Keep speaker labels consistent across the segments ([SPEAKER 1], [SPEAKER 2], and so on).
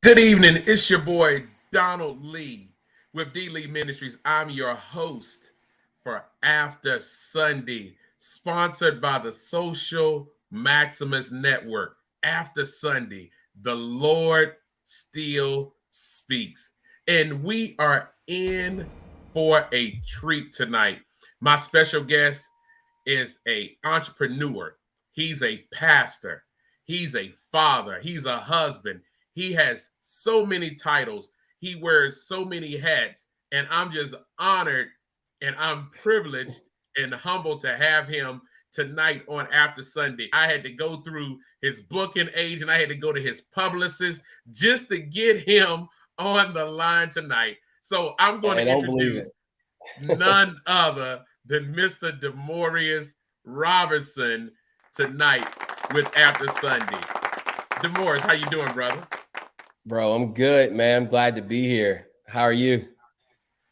[SPEAKER 1] Good evening. It's your boy Donald Lee with D Lee Ministries. I'm your host for After Sunday, sponsored by the Social Maximus Network. After Sunday, the Lord still speaks. And we are in for a treat tonight. My special guest is an entrepreneur. He's a pastor. He's a father. He's a husband. He has so many titles. He wears so many hats. And I'm just honored and I'm privileged and humbled to have him tonight on After Sunday. I had to go through his booking agent. I had to go to his publicist just to get him on the line tonight. So I'm going to introduce none other than Mr. Demorrious Robinson tonight with After Sunday. Demorrious, how you doing, brother?
[SPEAKER 2] Bro, I'm good, man. I'm glad to be here. How are you?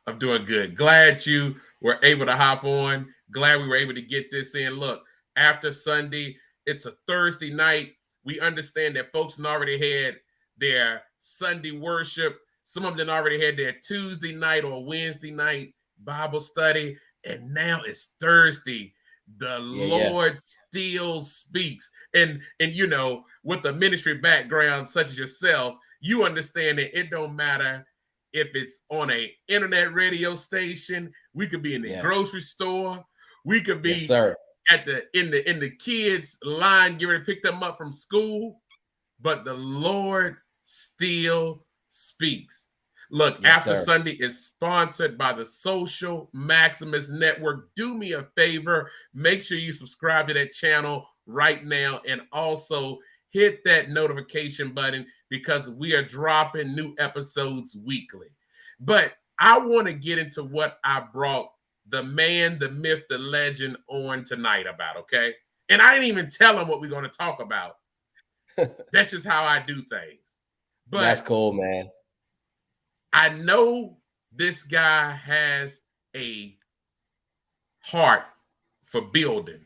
[SPEAKER 1] I'm doing good. Glad you were able to hop on. Glad we were able to get this in. Look, After Sunday, it's a Thursday night. We understand that folks already had their Sunday worship. Some of them already had their Tuesday night or Wednesday night Bible study. And now it's Thursday. The Lord still speaks. And you know, with a ministry background such as yourself, you understand that it don't matter if it's on a internet radio station, we could be in the grocery store, we could be at in the kids line getting ready to pick them up from school, but the Lord still speaks. Look, After Sunday is sponsored by the Social Maximus Network. Do me a favor, make sure you subscribe to that channel right now and also hit that notification button because we are dropping new episodes weekly. But I want to get into what I brought the man, the myth, the legend on tonight about, okay? And I didn't even tell him what we're going to talk about. That's just how I do things. But
[SPEAKER 2] that's cool, man.
[SPEAKER 1] I know this guy has a heart for building.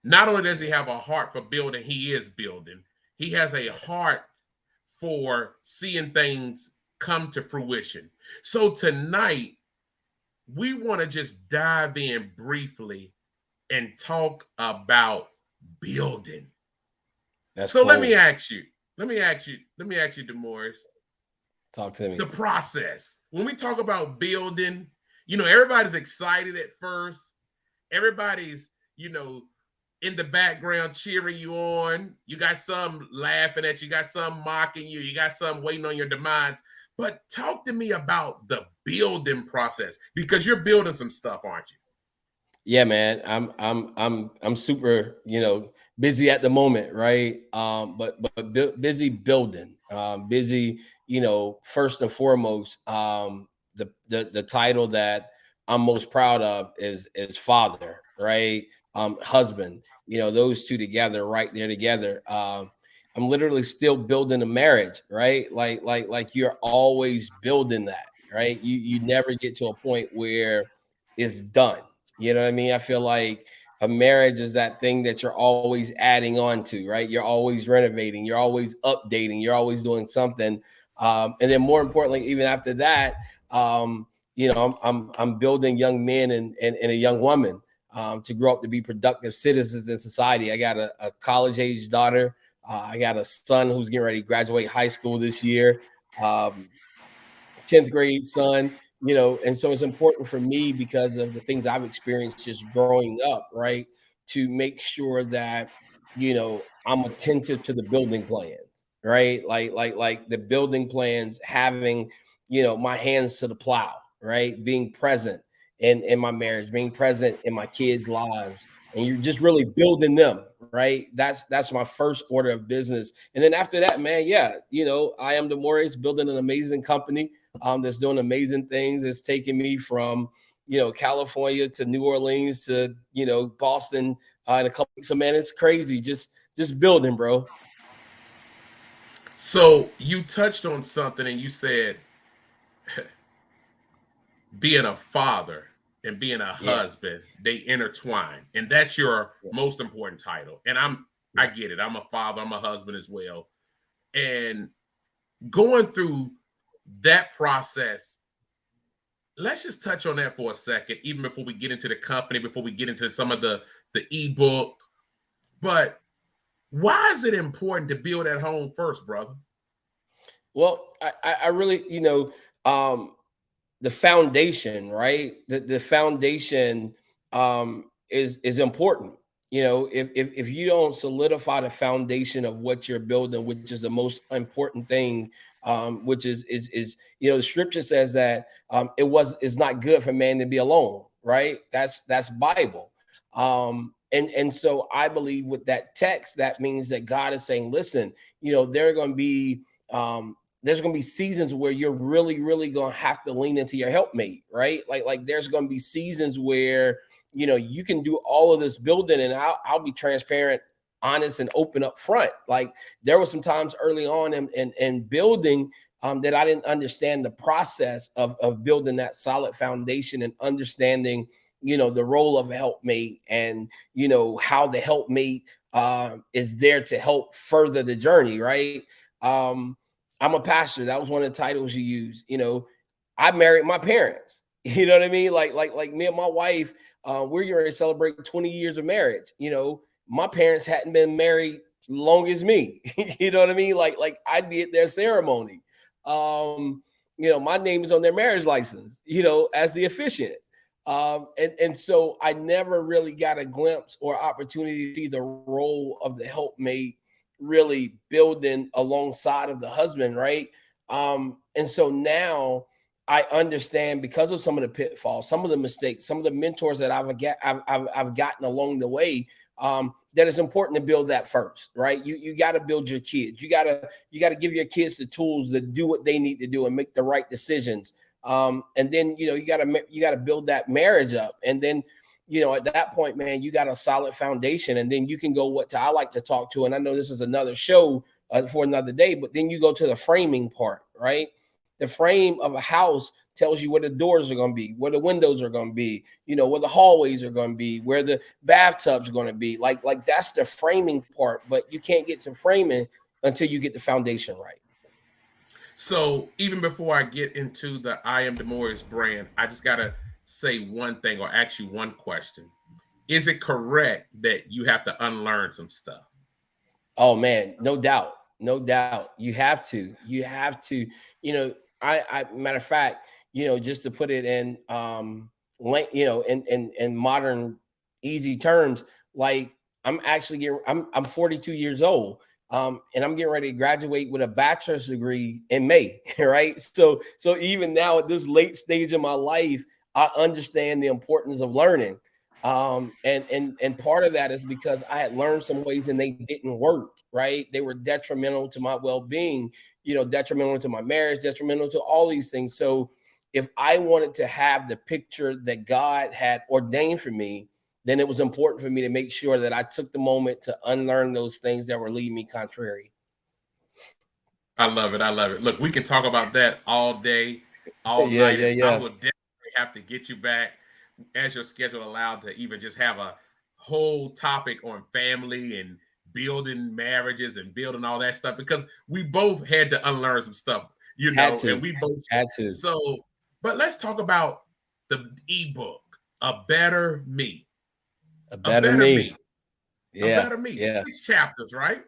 [SPEAKER 1] Not only does he have a heart for building, he is building. He has a heart for seeing things come to fruition. So tonight, we want to just dive in briefly and talk about building. That's cool. Let me ask you, Demorrious.
[SPEAKER 2] Talk to me.
[SPEAKER 1] The process. When we talk about building, you know, everybody's excited at first. Everybody's, you know, in the background cheering you on. You got some laughing at you. You got some mocking you. You got some waiting on your demise. But talk to me about the building process because you're building some stuff, aren't you?
[SPEAKER 2] Yeah, man. I'm super, you know, busy at the moment, right? But busy building. Busy, you know, first and foremost, the title that I'm most proud of is father, right? Husband, you know, those two together, right there together. I'm literally still building a marriage, right? Like you're always building that, right? You never get to a point where it's done. You know what I mean? I feel like a marriage is that thing that you're always adding on to, right? You're always renovating, you're always updating, you're always doing something. And then more importantly, even after that, you know, I'm building young men and a young woman to grow up to be productive citizens in society. I got a college age daughter. I got a son who's getting ready to graduate high school this year. 10th grade son, you know, and so it's important for me because of the things I've experienced just growing up, right? To make sure that, you know, I'm attentive to the building plans, right? Like the building plans, having, you know, my hands to the plow, right? Being present in my marriage, being present in my kids' lives, and you're just really building them, right? That's my first order of business. And then after that, man, yeah, you know, I am Demorrious, building an amazing company that's doing amazing things. It's taking me from, you know, California to New Orleans to, you know, Boston in a couple weeks. So, man, it's crazy. Just building, bro.
[SPEAKER 1] So you touched on something and you said being a father and being a husband, they intertwine. And that's your most important title. And I get it. I'm a father, I'm a husband as well. And going through that process, let's just touch on that for a second, even before we get into the company, before we get into some of the ebook. But why is it important to build at home first, brother?
[SPEAKER 2] Well, I really, the foundation, right? The foundation is important. If you don't solidify the foundation of what you're building, which is the most important thing, which is the scripture says that it's not good for man to be alone, right? That's Bible. And so I believe with that text, that means that God is saying, listen, there are going to be there's going to be seasons where you're really, really going to have to lean into your helpmate, right? Like there's going to be seasons where, you can do all of this building, and I'll be transparent, honest, and open up front. Like there were some times early on in building that I didn't understand the process of building that solid foundation and understanding, the role of a helpmate and, how the helpmate is there to help further the journey, right? I'm a pastor. That was one of the titles you use. I married my parents. You know what I mean? Like me and my wife, we're going to celebrate 20 years of marriage. My parents hadn't been married long as me. You know what I mean? Like I did their ceremony. My name is on their marriage license, as the officiant. And so I never really got a glimpse or opportunity to see the role of the helpmate really building alongside of the husband, right? And so now I understand, because of some of the pitfalls, some of the mistakes, some of the mentors that I've gotten along the way, that it's important to build that first, right? You got to build your kids. You got to give your kids the tools to do what they need to do and make the right decisions. And then you got to build that marriage up, and then at that point, man, you got a solid foundation, and then you can go I like to talk to, and I know this is another show for another day, but then you go to the framing part, right? The frame of a house tells you where the doors are going to be, where the windows are going to be, where the hallways are going to be, where the bathtub's going to be. Like that's the framing part, but you can't get to framing until you get the foundation right.
[SPEAKER 1] So even before I get into the I Am Demorrious brand, I just got to say one thing, or ask you one question. Is it correct that you have to unlearn some stuff?
[SPEAKER 2] Oh man, no doubt. No doubt. You have to. I matter of fact, just to put it in in modern easy terms, like I'm 42 years old. And I'm getting ready to graduate with a bachelor's degree in May, right? So even now at this late stage of my life, I understand the importance of learning. And part of that is because I had learned some ways and they didn't work, right? They were detrimental to my well-being, detrimental to my marriage, detrimental to all these things. So if I wanted to have the picture that God had ordained for me, then it was important for me to make sure that I took the moment to unlearn those things that were leading me contrary.
[SPEAKER 1] I love it. I love it. Look, we can talk about that all day, all
[SPEAKER 2] Yeah,
[SPEAKER 1] night.
[SPEAKER 2] yeah,
[SPEAKER 1] And I
[SPEAKER 2] yeah.
[SPEAKER 1] will definitely have to get you back, as your schedule allowed, to even just have a whole topic on family and building marriages and building all that stuff, because we both had to unlearn some stuff,
[SPEAKER 2] Had to,
[SPEAKER 1] and we both.
[SPEAKER 2] had to.
[SPEAKER 1] So, but let's talk about the ebook, A Better Me.
[SPEAKER 2] A
[SPEAKER 1] A
[SPEAKER 2] better
[SPEAKER 1] Better
[SPEAKER 2] me.
[SPEAKER 1] Me. A
[SPEAKER 2] Yeah,
[SPEAKER 1] Better Me.
[SPEAKER 2] yeah.
[SPEAKER 1] 6 chapters, right?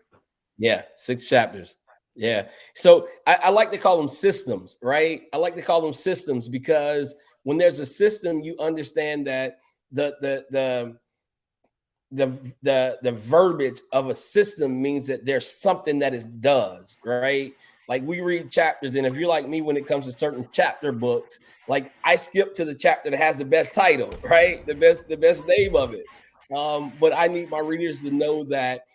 [SPEAKER 2] Yeah, 6 chapters. Yeah. So I like to call them systems, right? I like to call them systems because when there's a system, you understand that the the verbiage of a system means that there's something that it does, right? Like we read chapters, and if you're like me when it comes to certain chapter books, like I skip to the chapter that has the best title, right? The best name of it. But I need my readers to know that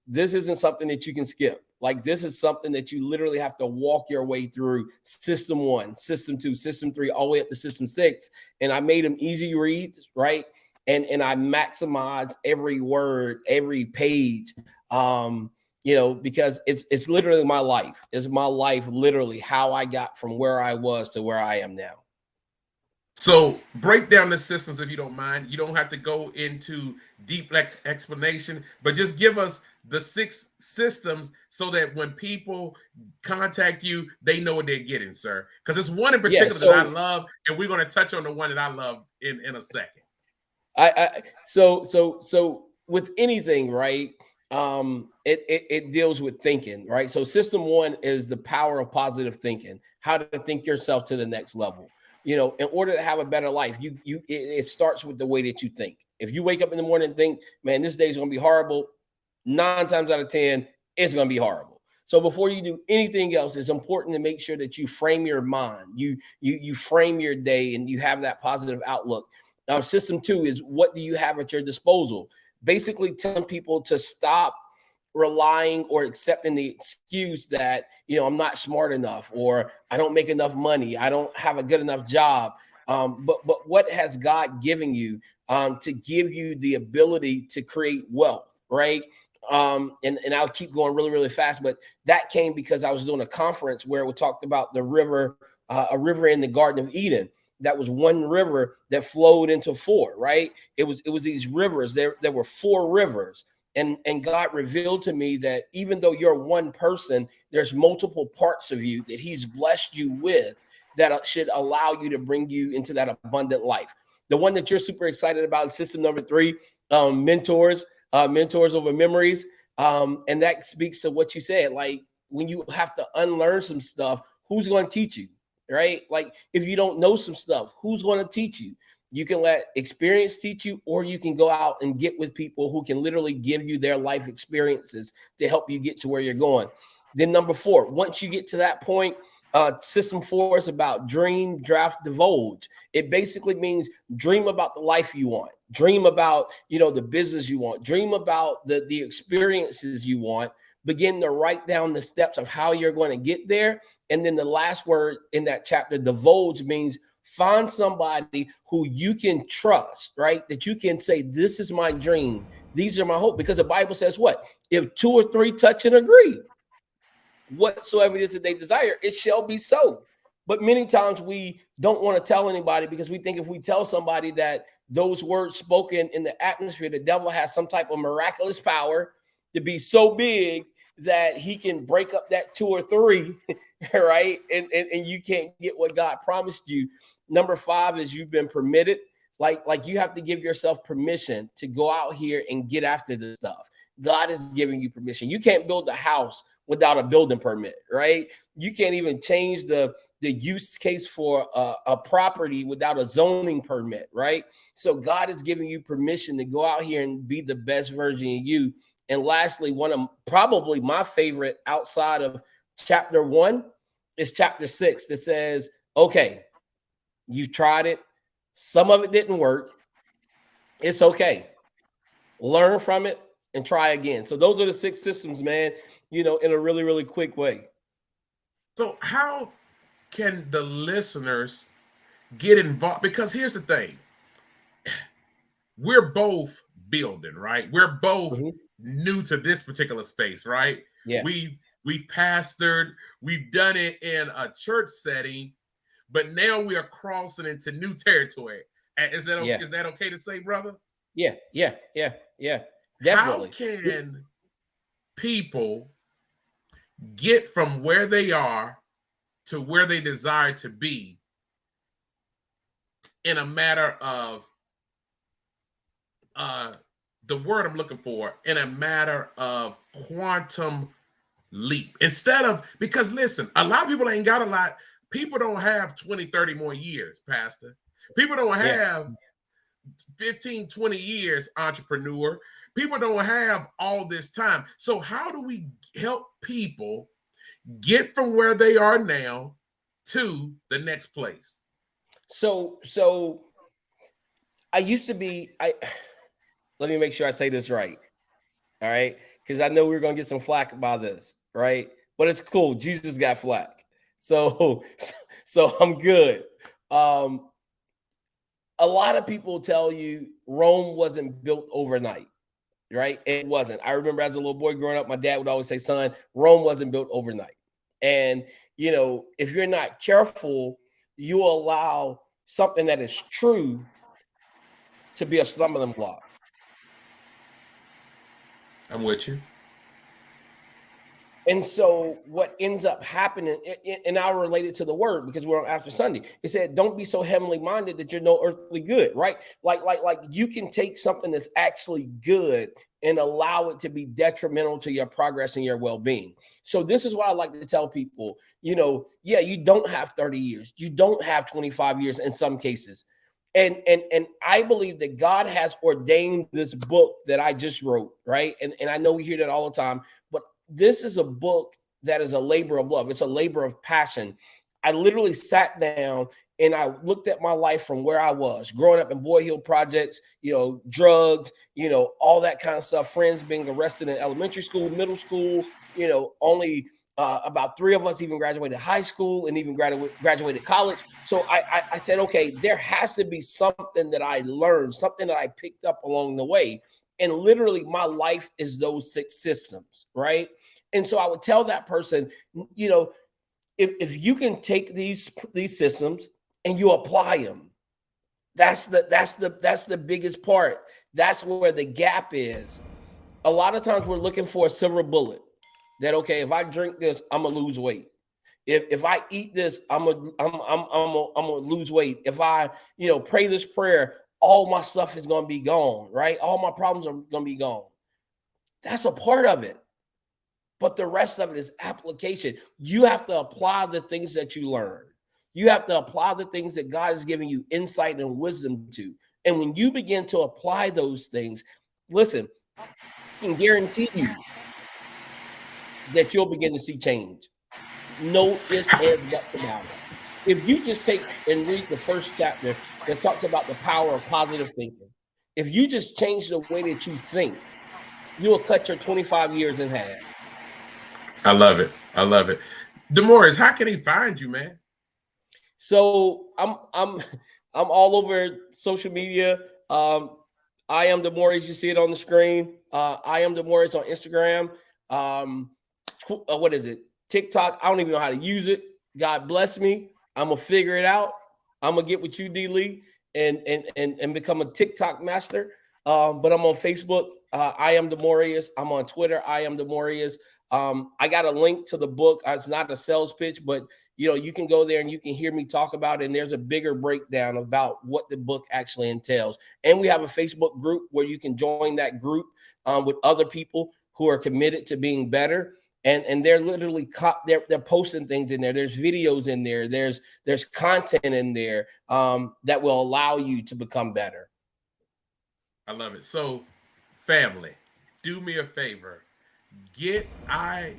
[SPEAKER 2] this isn't something that you can skip. Like this is something that you literally have to walk your way through. System 1, system 2, system 3, all the way up to system 6. And I made them easy reads, right? And I maximize every word, every page, because it's literally my life. It's my life, literally how I got from where I was to where I am now.
[SPEAKER 1] So break down the systems if you don't mind. You don't have to go into deep explanation, but just give us the 6 systems so that when people contact you, they know what they're getting, sir. Because it's one in
[SPEAKER 2] Yeah.
[SPEAKER 1] particular that I
[SPEAKER 2] So
[SPEAKER 1] love, and we're going to touch on the one that I love in a second.
[SPEAKER 2] so with anything, right? It deals with thinking, right? So system one is the power of positive thinking, how to think yourself to the next level. In order to have a better life, it starts with the way that you think. If you wake up in the morning and think, man, this day's gonna be horrible, 9 times out of 10, it's gonna be horrible. So before you do anything else, it's important to make sure that you frame your mind, you frame your day, and you have that positive outlook. System two is, what do you have at your disposal? Basically telling people to stop relying or accepting the excuse that, I'm not smart enough, or I don't make enough money, I don't have a good enough job. But what has God given you to give you the ability to create wealth, right? And I'll keep going really, really fast, but that came because I was doing a conference where we talked about the river, a river in the Garden of Eden. That was one river that flowed into 4, right? It was these rivers. There were 4 rivers. And God revealed to me that even though you're one person, there's multiple parts of you that he's blessed you with that should allow you to bring you into that abundant life. The one that you're super excited about is system number 3, mentors over memories. And that speaks to what you said. Like, when you have to unlearn some stuff, who's going to teach you? Right? Like, if you don't know some stuff, who's going to teach you? You can let experience teach you, or you can go out and get with people who can literally give you their life experiences to help you get to where you're going. Then number 4, once you get to that point, system 4 is about dream, draft, divulge. It basically means dream about the life you want, dream about, the business you want, dream about the experiences you want, begin to write down the steps of how you're going to get there. And then the last word in that chapter, divulge, means find somebody who you can trust, right? That you can say, this is my dream, these are my hope. Because the Bible says what? If 2 or 3 touch and agree, whatsoever it is that they desire, it shall be so. But many times we don't want to tell anybody, because we think if we tell somebody that those words spoken in the atmosphere, the devil has some type of miraculous power to be so big that he can break up that 2 or 3, right? And you can't get what God promised you. Number 5 is you've been permitted. Like you have to give yourself permission to go out here and get after this stuff. God is giving you permission. You can't build a house without a building permit, right? You can't even change the use case for a property without a zoning permit, right? So God is giving you permission to go out here and be the best version of you. And lastly, one of probably my favorite outside of chapter 1 is chapter 6 that says, okay, you tried it. Some of it didn't work. It's okay. Learn from it and try again. So those are the 6 systems, man, in a really, really quick way.
[SPEAKER 1] So how can the listeners get involved? Because here's the thing. We're both building, right? We're both new to this particular space, right?
[SPEAKER 2] Yeah.
[SPEAKER 1] We've pastored, we've done it in a church setting, but now we are crossing into new territory. Is that okay to say, brother?
[SPEAKER 2] Yeah. Definitely.
[SPEAKER 1] How can people get from where they are to where they desire to be in a matter of the word I'm looking for, in a matter of quantum leap? Instead of, because listen, a lot of people ain't got a lot. People don't have 20, 30 more years, Pastor. People don't have 15, 20 years, entrepreneur. People don't have all this time. So how do we help people get from where they are now to the next place?
[SPEAKER 2] So I used to be, let me make sure I say this right. All right. Because I know we're going to get some flack about this, right? But it's cool. Jesus got flack. So I'm good. A lot of people tell you Rome wasn't built overnight, right? It wasn't. I remember as a little boy growing up, my dad would always say, son, Rome wasn't built overnight. And, if you're not careful, you allow something that is true to be a stumbling block.
[SPEAKER 1] I'm with you.
[SPEAKER 2] And so what ends up happening, and I'll relate it to the word because we're on after Sunday. It said, don't be so heavenly minded that you're no earthly good, right? Like you can take something that's actually good and allow it to be detrimental to your progress and your well-being. So this is what I like to tell people, yeah, you don't have 30 years. You don't have 25 years in some cases. And I believe that God has ordained this book that I just wrote, right? And I know we hear that all the time, but this is a book that is a labor of love. It's a labor of passion. I literally sat down and I looked at my life from where I was growing up in Boy Hill projects, drugs, all that kind of stuff. Friends being arrested in elementary school, middle school, only about 3 of us even graduated high school and even graduated college. So I said, okay, there has to be something that I learned, something that I picked up along the way. And literally my life is those 6 systems, right? And so I would tell that person, if you can take these systems and you apply them, that's the biggest part. That's where the gap is. A lot of times we're looking for a silver bullet that, okay, if I drink this, I'm gonna lose weight. If I eat this, I'm gonna lose weight. If I, pray this prayer, all my stuff is going to be gone, right? All my problems are going to be gone. That's a part of it. But the rest of it is application. You have to apply the things that you learn. You have to apply the things that God is giving you insight and wisdom to. And when you begin to apply those things, listen, I can guarantee you that you'll begin to see change. No ifs, ands, buts about it. If you just take and read the first chapter that talks about the power of positive thinking, if you just change the way that you think, you will cut your 25 years in half.
[SPEAKER 1] I love it. I love it. Demorrious, how can he find you, man?
[SPEAKER 2] So I'm all over social media. I am Demorrious. You see it on the screen. I am Demorrious on Instagram. What is it? TikTok. I don't even know how to use it. God bless me. I'm gonna figure it out. I'm gonna get with you, D. Lee, and become a TikTok master. But I'm on Facebook. I am Demorrious. I'm on Twitter. I am Demorrious. I got a link to the book. It's not a sales pitch, but you can go there and you can hear me talk about it. And there's a bigger breakdown about what the book actually entails. And we have a Facebook group where you can join that group with other people who are committed to being better. And they're literally they're posting things in there. There's videos in there. There's content in there that will allow you to become better.
[SPEAKER 1] I love it. So, family, do me a favor. Get I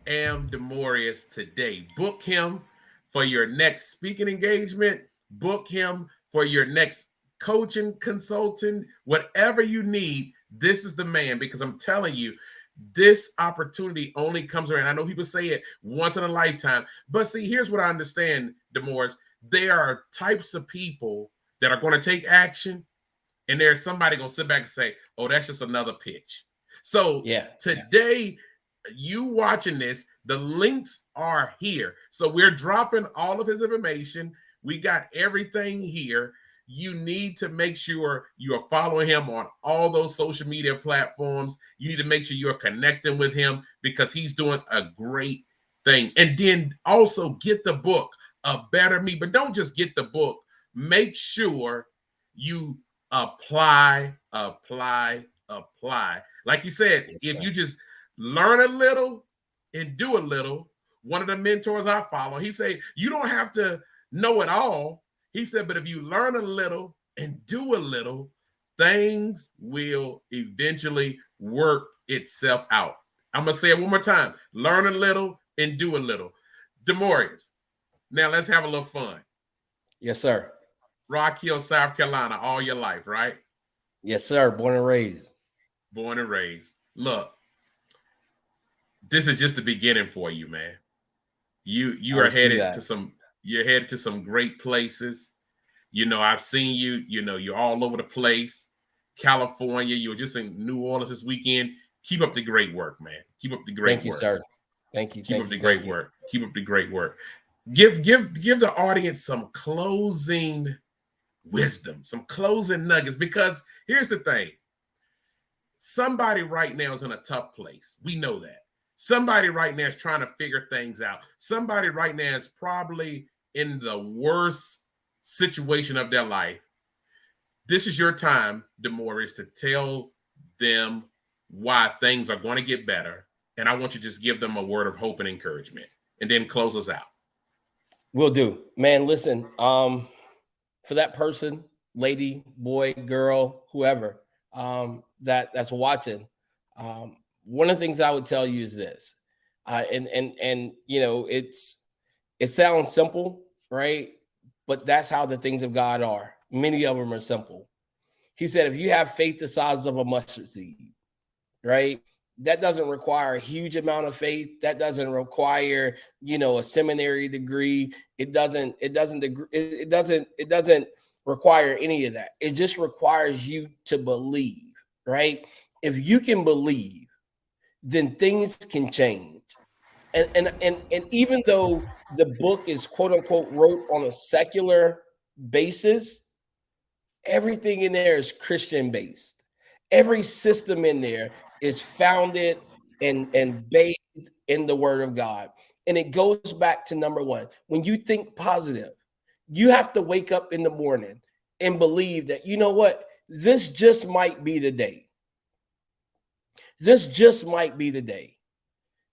[SPEAKER 1] Am Demorrious today. Book him for your next speaking engagement. Book him for your next coaching consultant. Whatever you need, this is the man, because I'm telling you, this opportunity only comes around. I know people say it once in a lifetime, but see, here's what I understand, Demorrious. There are types of people that are going to take action, and there's somebody going to sit back and say, oh, that's just another pitch. So today, you watching this, the links are here. So we're dropping all of his information. We got everything here. You need to make sure you are following him on all those social media platforms. You need to make sure you're connecting with him because he's doing a great thing. And then also get the book, A Better Me. But don't just get the book. Make sure you apply. Like you said, if you just learn a little and do a little, one of the mentors I follow, he said, you don't have to know it all. He said, but if you learn a little and do a little, things will eventually work itself out. I'm going to say it one more time. Learn a little and do a little. Demorrious, now let's have a little fun.
[SPEAKER 2] Yes, sir.
[SPEAKER 1] Rock Hill, South Carolina, all your life, right?
[SPEAKER 2] Yes, sir. Born and raised.
[SPEAKER 1] Born and raised. Look, this is just the beginning for you, man. You are headed to some. You're headed to some great places. I've seen you. You're all over the place. California. You were just in New Orleans this weekend. Keep up the great work, man. Keep up the great work.
[SPEAKER 2] Thank you, sir. Thank you.
[SPEAKER 1] Keep up the great work. Keep up the great work. Give the audience some closing wisdom, some closing nuggets, because here's the thing. Somebody right now is in a tough place. We know that. Somebody right now is trying to figure things out. Somebody right now is probably in the worst situation of their life. This is your time, Demorrious, to tell them why things are going to get better. And I want you to just give them a word of hope and encouragement, and then close us out.
[SPEAKER 2] Will do. Man, listen, for that person, lady, boy, girl, whoever, that's watching, one of the things I would tell you is this. And you know, it sounds simple, right? But that's how the things of God are. Many of them are simple. He said, if you have faith the size of a mustard seed, right? That doesn't require a huge amount of faith. That doesn't require, you know, a seminary degree. It doesn't require any of that. It just requires you to believe, right? If you can believe, then things can change. And even though the book is quote unquote wrote on a secular basis, everything in there is Christian based. Every system in there is founded and based in the word of God. And it goes back to number one. When you think positive, you have to wake up in the morning and believe that, you know what, this just might be the day. This just might be the day.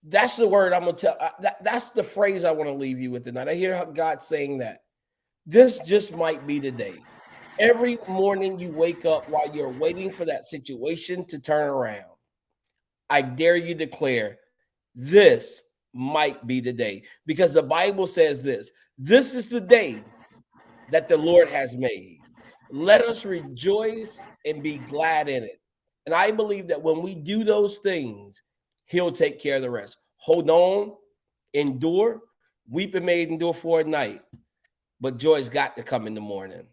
[SPEAKER 2] That's the word I'm going to tell. That's the phrase I want to leave you with tonight. I hear God saying that. This just might be the day. Every morning you wake up while you're waiting for that situation to turn around, I dare you declare, this might be the day. Because the Bible says this is the day that the Lord has made. Let us rejoice and be glad in it. And I believe that when we do those things, he'll take care of the rest. Hold on, endure. Weeping may endure for a night, but joy's got to come in the morning.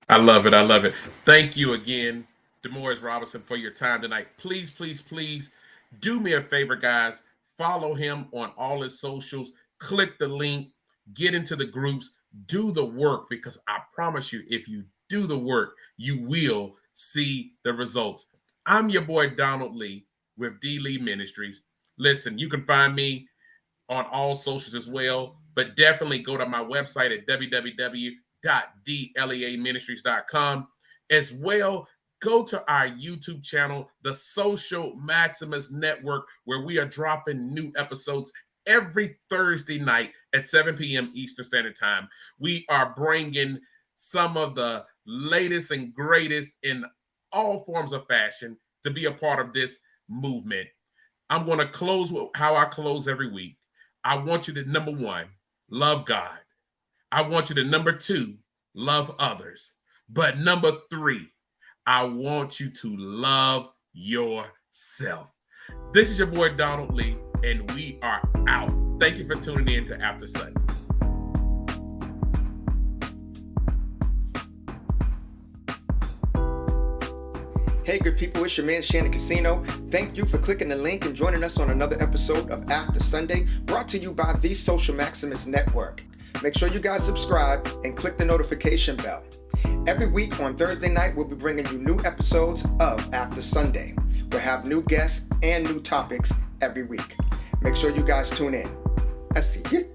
[SPEAKER 1] I love it. I love it. Thank you again, Demorrious Robinson, for your time tonight. Please, please, please do me a favor, guys. Follow him on all his socials. Click the link. Get into the groups. Do the work, because I promise you, if you do the work, you will see the results. I'm your boy, Donald Lee, with D. Lee Ministries. Listen, you can find me on all socials as well, but definitely go to my website at www.dleaministries.com. As well, go to our YouTube channel, the Social Maximus Network, where we are dropping new episodes every Thursday night at 7 p.m. Eastern Standard Time. We are bringing some of the latest and greatest in all forms of fashion to be a part of this movement. I'm going to close with how I close every week. I want you to, number one, love God. I want you to, number two, love others. But number three, I want you to love yourself. This is your boy, Donald Lee, and we are out. Thank you for tuning in to After Sunday.
[SPEAKER 3] Hey, good people, it's your man Shannon Casino. Thank you for clicking the link and joining us on another episode of After Sunday, brought to you by the Social Maximus Network. Make sure you guys subscribe and click the notification bell. Every week on Thursday night, we'll be bringing you new episodes of After Sunday. We'll have new guests and new topics every week. Make sure you guys tune in. I see you.